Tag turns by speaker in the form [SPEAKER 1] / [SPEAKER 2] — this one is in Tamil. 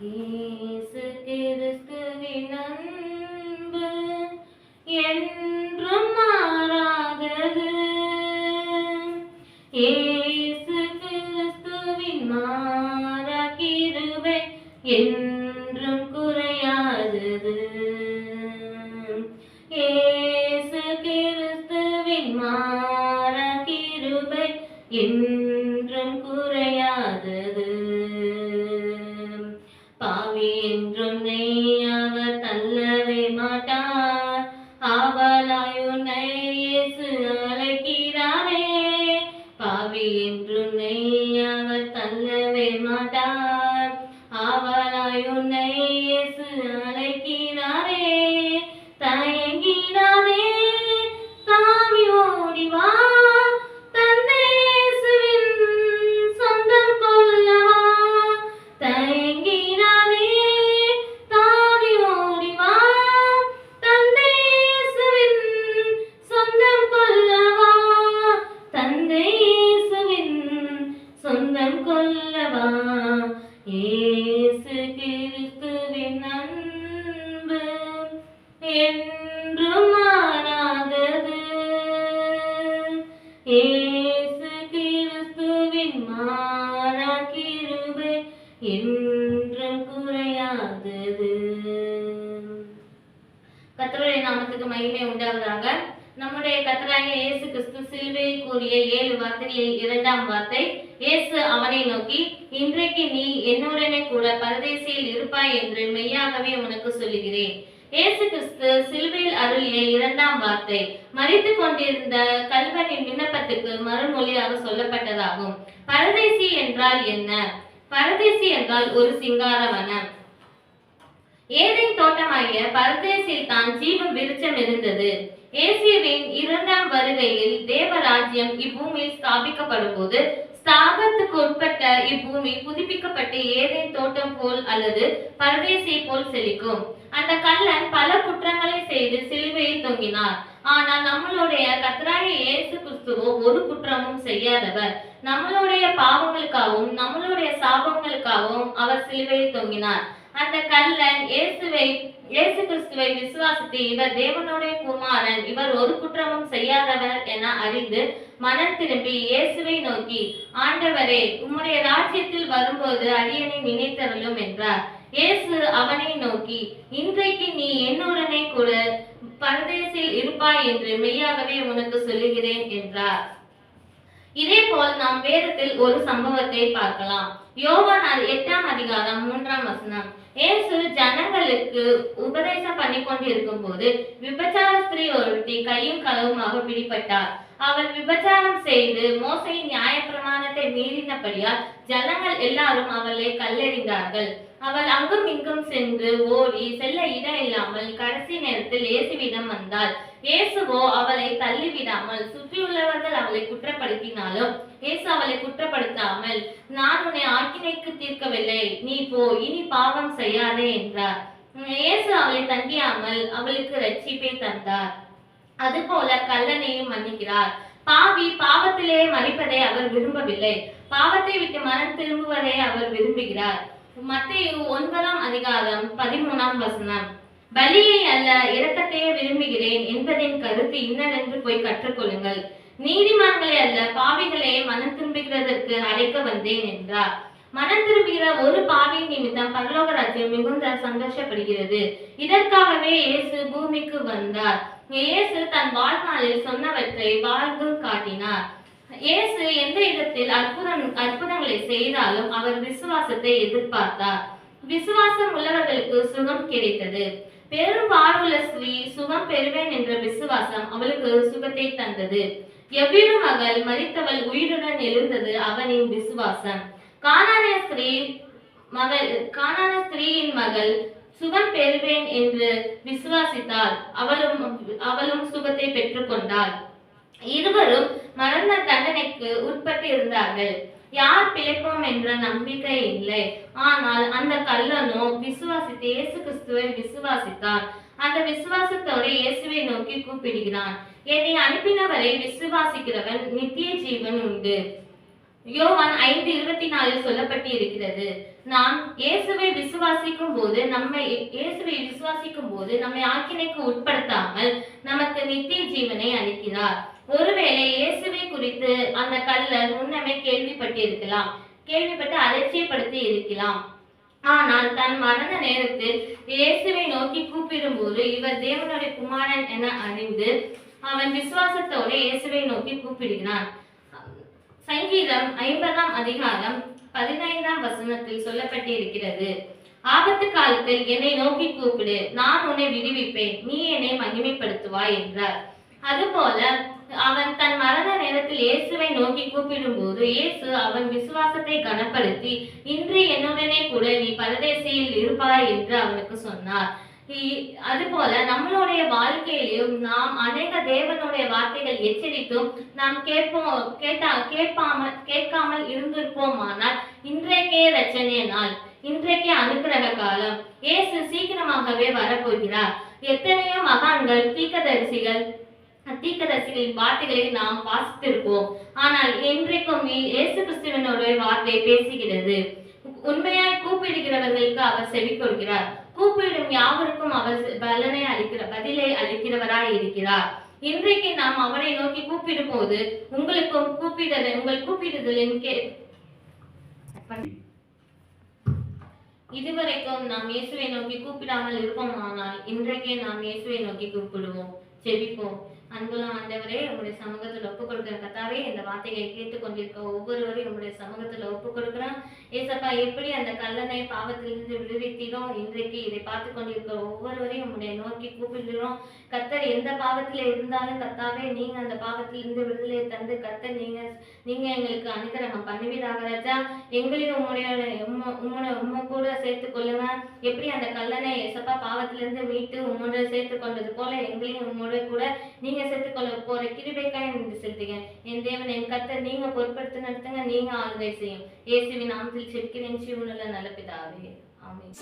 [SPEAKER 1] இயேசு கிறிஸ்துவின் அன்பு என்றும் மாறாதது. இயேசு கிறிஸ்துவின் மாறா கிருபை என்றும் குறையாதது. இயேசு கிறிஸ்துவின் மாறா கிருபை என்றும் குறையாதது. பாவி என்றும் அவர் தள்ளவே மாட்டார். ஆவலாய் உன்னை இயேசு அழைக்கிறாரே. பாவி என்றும் அவர் தள்ளவே மாட்டார். ஆவலாய் உன்னை இயேசு அழைக்கிறாரே. தயங்கினாரே, தாவி ஓடிவா, தந்தை இயேசுவின் சொந்தம் கொள்ளவா. தயங்கினாரே, தாவி ஓடிவா, தந்தை இயேசுவின் சொந்தம் கொள்ளவா. தந்தை இயேசுவின் சொந்தம் கொள்ளவா. இயேசு கிறிஸ்துவின் அன்பு என்றும் மாறாதது. இயேசு கிறிஸ்துவின் மாறா கிருபை என்றும் குறையாதது. கர்த்தருடைய நாமத்துக்கு மகிமை உண்டாவதாக. நம்முடைய கர்த்தராகிய இயேசு கிறிஸ்து சிலுவையில் கூறிய 7 வார்த்தைகளில் 2ஆம் வார்த்தை, இயேசு அவனை நோக்கி, இன்றைக்கு நீ என்னுடனே கூட பரதேசியில் இருப்பாய் என்று மெய்யாகவே உனக்கு சொல்லுகிறேன். இயேசு கிறிஸ்து சிலுவையில் அருளிய 2ஆம் வார்த்தை மரித்துக் கொண்டிருந்த கல்வனின் விண்ணப்பத்துக்கு மறுமொழியாக சொல்லப்பட்டதாகும். பரதேசி என்றால் என்ன? பரதேசி என்றால் ஒரு சிங்காரவனம். ஏதேன் தோட்டமாகிய பரதேசில் தான் ஜீவ விருட்சம் இருந்தது. இயேசுவின் 2ஆம் வருகையில் தேவராஜ்யம் இப்பூமியில் ஸ்தாபிக்கப்படும் போது ஸ்தாபத்துக்கு உட்பட்ட இப்பூமி புதுப்பிக்கப்பட்டு ஏதேன் தோட்டம் போல் அல்லது பரதேசியை போல் செழிக்கும். அந்த கள்ளன் பல குற்றங்களை செய்து சிலுவையில் தொங்கினார். ஆனால் நம்மளுடைய கர்த்தராகிய இயேசு கிறிஸ்துவோ ஒரு குற்றமும் செய்யாதவர். நம்மளுடைய பாவங்களுக்காகவும் நம்மளுடைய சாபங்களுக்காகவும் அவர் சிலுவையில் தொங்கினார். அந்த கள்ளன் இயேசு கிறிஸ்துவை விசுவாசித்து இவர் தேவனுடைய குமாரன், இவர் ஒரு குற்றமும் செய்யாதவர் என அறிந்து மனம் திரும்பி இயேசுவை நோக்கி, ஆண்டவரே, உம்முடைய ராஜ்யத்தில் வரும்போது அடியனை நினைத்தருளும் என்றார். இயேசு அவனை நோக்கி, இன்றைக்கு நீ என்னுடனே கூட பரதேசில் இருப்பாய் என்று மெய்யாகவே உனக்கு சொல்லுகிறேன் என்றார். இதே போல் நாம் வேதத்தில் ஒரு சம்பவத்தை பார்க்கலாம். யோவான் 8ஆம் அதிகாரம் 3ஆம் வசனம். இயேசு ஜனங்களுக்கு உபதேசம் பண்ணி கொண்டிருக்கும் போது விபச்சார ஸ்திரீ ஒருத்தி கையும் களவுமாக பிடிபட்டார். அவள் விபச்சாரம் செய்து மோசையின் நியாயப்பிரமாணத்தை மீறினபடியால் ஜனங்கள் எல்லாரும் அவளை கல்லெறிந்தார்கள். அவள் அங்கும் இங்கும் சென்று ஓடி செல்ல இடம் இல்லாமல் கடைசி நேரத்தில் இயேசுவிடம் வந்தாள். இயேசுவோ அவளை தள்ளிவிடாமல் சுற்றியுள்ளவர்கள் அவளை குற்றப்படுத்தினாலும் இயேசு அவளை குற்றப்படுத்தாமல், நான் உன்னை ஆக்கினைக்கு தீர்க்கவில்லை, நீ போ, இனி பாவம் செய்யாதே என்றார். இயேசு அவளை தண்டியாமல் அவளுக்கு ரட்சிப்பை தந்தார். அதுபோல கள்ளனையும் மன்னிக்கிறார். பாவி பாவத்திலே மரிப்பதை அவர் விரும்பவில்லை, பாவத்தை விட்டு மனம் திரும்புவதை அவர் விரும்புகிறார். மத்தேயு 9ஆம் அதிகாரம் 13ஆம் வசனம். பலியை அல்ல இரக்கத்தையே விரும்புகிறேன் என்பதின் கருத்து இன்னதென்று போய் கற்றுக்கொள்ளுங்கள். நீதிமான்களை அல்ல பாவிகளை மனம் திரும்புகிறதற்கு அழைக்க வந்தேன் என்றார். மனம் திரும்புகிற ஒரு பாவியின் நிமித்தம் பரலோக ராஜ்யம் மிகுந்த சந்தோஷப்படுகிறது. இதற்காகவே இயேசு பூமிக்கு வந்தார். இயேசு தன் வாழ்நாளில் சொன்னவற்றை வாழ்ந்தும் காட்டினார். இயேசு எந்த இடத்தில் அற்புதங்களை செய்தாலும் அவர் விசுவாசத்தை எதிர்பார்த்தார். விசுவாசம் உள்ளவர்களுக்கு சுகம் கிடைத்தது. பெரும் பார்வுள்ள ஸ்ரீ சுகம் பெறுவேன் என்ற விசுவாசம் அவளுக்கு சுகத்தை தந்தது. எவ்விரு மகள் மரித்தவள் உயிருடன் எழுந்தது அவனின் விசுவாசம். கானான ஸ்திரீயின் மகள் சுகம் பெறுவேன் என்று விசுவாசித்தாள். அவளும் சுகத்தை பெற்றுக்கொண்டாள். இருவரும் மரண தண்டனைக்கு உட்பட்டு இருந்தார்கள். யார் பிழைப்போம் என்ற நம்பிக்கை இல்லை. ஆனால் அந்த கள்ளனோ விசுவாசித்து இயேசு கிறிஸ்துவை விசுவாசித்தான். அந்த விசுவாசத்தோடு இயேசுவை நோக்கி கூப்பிடுகிறான். என்னை அனுப்பினவரை விசுவாசிக்கிறவன் நித்திய ஜீவன் உண்டு. யோவான் 5:24 சொல்லப்பட்டு இருக்கிறது. நாம் இயேசுவை விசுவாசிக்கும் போது நம்மை ஆக்கினைக்கு உட்படுத்தாமல் நமக்கு நித்திய ஜீவனை அளிக்கிறார். ஒருவேளை இயேசுவை குறித்து அந்த கள்ளர் முன்னமே கேள்விப்பட்டு அலட்சியப்படுத்தி இருக்கலாம். ஆனால் தன் மரண நேரத்தில் இயேசுவை நோக்கி கூப்பிடும் போது இவர் தேவனுடைய குமாரன் என அறிந்து அவன் விசுவாசத்தோடு இயேசுவை நோக்கி கூப்பிடுகிறான். சங்கீதம் 50:15 சொல்லப்பட்டு இருக்கிறது. ஆபத்து காலத்தில் என்னை நோக்கி கூப்பிடு, நான் உன்னை விடுவிப்பேன், நீ என்னை மகிமைப்படுத்துவாய் என்றார். அதுபோல அவன் தன் மரண நேரத்தில் இயேசுவை நோக்கி கூப்பிடும் போது இயேசு அவன் விசுவாசத்தை கனப்படுத்தி இன்று என்னுடனே கூட நீ பரதேசியில் இருப்பாய் என்று அவனுக்கு சொன்னார். அதுபோல நம்மளுடைய வாழ்க்கையிலும் நாம் அநேக தேவனுடைய வார்த்தைகள் எச்சரித்தும் நாம் கேட்காமல் இருந்திருப்போமானால் இன்றைக்கே ரட்சணிய நாள், இன்றைக்கே அனுக்கிரக காலம். இயேசு சீக்கிரமாகவே வரப்போகிறார். எத்தனையோ மகான்கள் தீர்க்கதரிசிகளின் வார்த்தைகளை நாம் வாசித்திருப்போம். ஆனால் இன்றைக்கும் இயேசு கிறிஸ்துவினுடைய வார்த்தை பேசுகிறது. உண்மையாய் கூப்பிடுகிறவர்களுக்கு அவர் செவி கொடுக்கிறார். கூப்பிடும் யாவருக்கும் அவர் பதிலை அளிக்கிறவராய் இருக்கிறார். இன்றைக்கு நாம் அவரை நோக்கி கூப்பிடும் போது உங்கள் கூப்பிடுதலின் இதுவரைக்கும் நாம் இயேசுவை நோக்கி கூப்பிடாமல் இருப்போமானால் இன்றைக்கே நாம் இயேசுவை நோக்கி கூப்பிடுவோம், செபிப்போம். அன்புள்ள ஆண்டவரே, உங்களுடைய சமூகத்தில் ஒப்புக் கொடுக்கிற கர்த்தாவே, இந்த வார்த்தையை கேட்டுக்கொண்டிருக்க ஒவ்வொருவரையும் உங்களுடைய சமூகத்தில் ஒப்புக் கொடுக்கிறோம். ஏசப்பா, எப்படி அந்த கல்லனை பாவத்திலிருந்து விடுவித்தீரோ இன்றைக்கு இதை பார்த்து கொண்டிருக்கிற ஒவ்வொருவரையும் உங்களுடைய நோக்கி கூப்பிடுகிறோம். கர்த்தர் எந்த பாவத்தில் இருந்தாலும் கர்த்தாவே, நீங்க அந்த பாவத்திலிருந்து விடுதலை தந்து கர்த்தர் நீங்க எங்களுக்கு அனுக்கிரகம் பண்ணுவீராக ராஜா. எங்களையும் உம்ம கூட சேர்த்துக் கொள்ளுங்க. எப்படி அந்த கல்லனை ஏசப்பா பாவத்திலிருந்து மீட்டு உம்மோட சேர்த்து கொண்டது போல எங்களையும் உம்மோட கூட நீங்க சேர்த்துக்கொள்ள போற கிருபைக்காய் செலுத்துங்க. என் தேவன், என் கர்த்தர், நீங்க பொறுப்படுத்தி நடத்துங்க, நீங்க ஆளுகை செய்யும். இயேசுவின் நாமத்தில் செபிக்கிறேன் ஜீவனுள்ள நல்ல பிதாவே, ஆமென்.